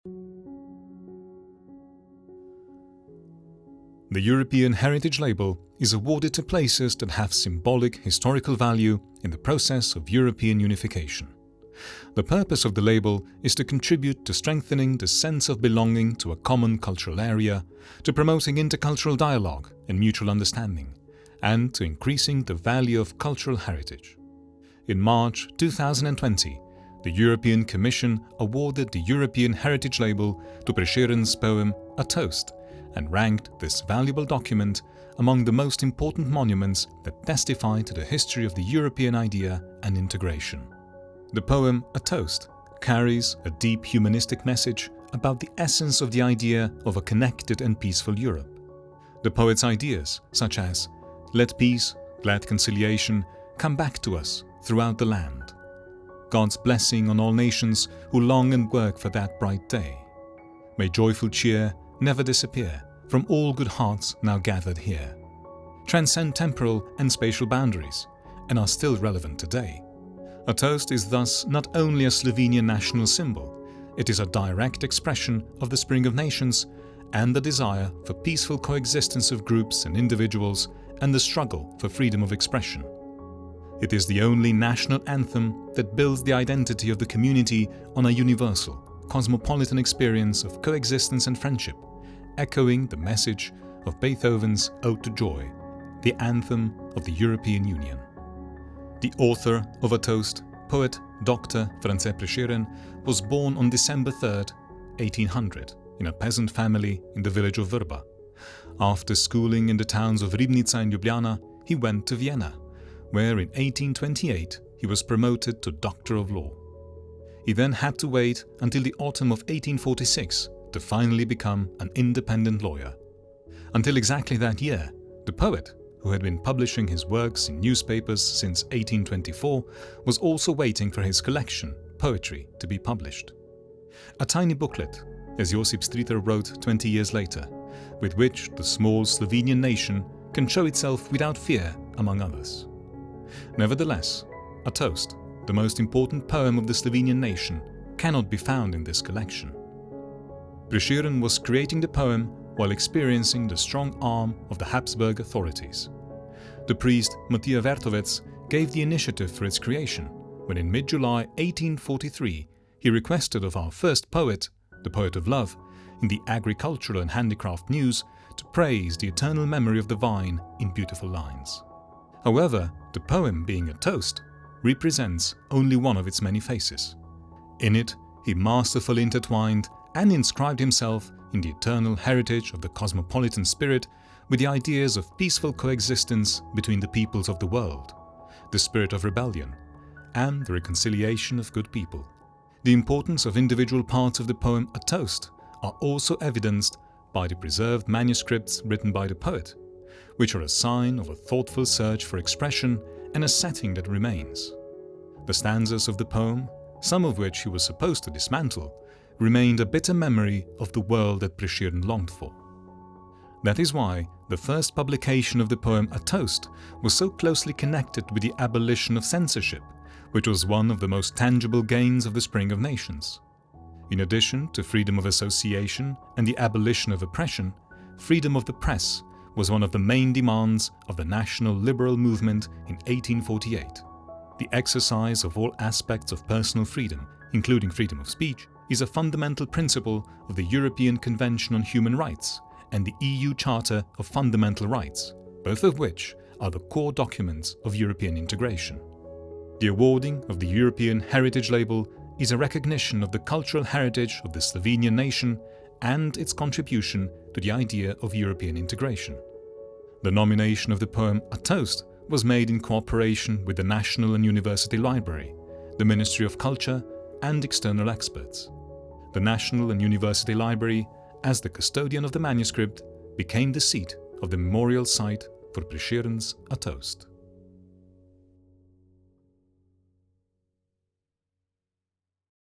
The European Heritage Label is awarded to places that have symbolic historical value in the process of European unification. The purpose of the label is to contribute to strengthening the sense of belonging to a common cultural area, to promoting intercultural dialogue and mutual understanding, and to increasing the value of cultural heritage. In March 2020, the European Commission awarded the European Heritage Label to Presheren's poem A Toast, and ranked this valuable document among the most important monuments that testify to the history of the European idea and integration. The poem A Toast carries a deep humanistic message about the essence of the idea of a connected and peaceful Europe. The poet's ideas, such as "Let peace, glad conciliation, come back to us throughout the land," God's blessing on all nations who long and work for that bright day, may joyful cheer never disappear from all good hearts now gathered here, transcend temporal and spatial boundaries and are still relevant today. A toast is thus not only a Slovenian national symbol, it is a direct expression of the Spring of Nations and the desire for peaceful coexistence of groups and individuals and the struggle for freedom of expression. It is the only national anthem that builds the identity of the community on a universal, cosmopolitan experience of coexistence and friendship, echoing the message of Beethoven's Ode to Joy, the anthem of the European Union. The author of A Toast, poet Dr. France Prešeren, was born on December 3, 1800, in a peasant family in the village of Vrba. After schooling in the towns of Ribnica and Ljubljana, he went to Vienna, where in 1828 he was promoted to Doctor of Law. He then had to wait until the autumn of 1846 to finally become an independent lawyer. Until exactly that year, the poet, who had been publishing his works in newspapers since 1824, was also waiting for his collection, Poetry, to be published. A tiny booklet, as Josip Stritar wrote 20 years later, with which the small Slovenian nation can show itself without fear among others. Nevertheless, A Toast, the most important poem of the Slovenian nation, cannot be found in this collection. Prešeren was creating the poem while experiencing the strong arm of the Habsburg authorities. The priest Matija Vertovec gave the initiative for its creation when in mid-July 1843 he requested of our first poet, the poet of love, in the Agricultural and Handicraft News to praise the eternal memory of the vine in beautiful lines. However, the poem being a toast represents only one of its many faces. In it, he masterfully intertwined and inscribed himself in the eternal heritage of the cosmopolitan spirit with the ideas of peaceful coexistence between the peoples of the world, the spirit of rebellion, and the reconciliation of good people. The importance of individual parts of the poem A Toast are also evidenced by the preserved manuscripts written by the poet, which are a sign of a thoughtful search for expression and a setting that remains. The stanzas of the poem, some of which he was supposed to dismantle, remained a bitter memory of the world that Prešeren longed for. That is why the first publication of the poem A Toast was so closely connected with the abolition of censorship, which was one of the most tangible gains of the Spring of Nations. In addition to freedom of association and the abolition of oppression, freedom of the press was one of the main demands of the national liberal movement in 1848. The exercise of all aspects of personal freedom, including freedom of speech, is a fundamental principle of the European Convention on Human Rights and the EU Charter of Fundamental Rights, both of which are the core documents of European integration. The awarding of the European Heritage Label is a recognition of the cultural heritage of the Slovenian nation and its contribution to the idea of European integration. The nomination of the poem A Toast was made in cooperation with the National and University Library, the Ministry of Culture, and external experts. The National and University Library, as the custodian of the manuscript, became the seat of the memorial site for Presheren's A Toast.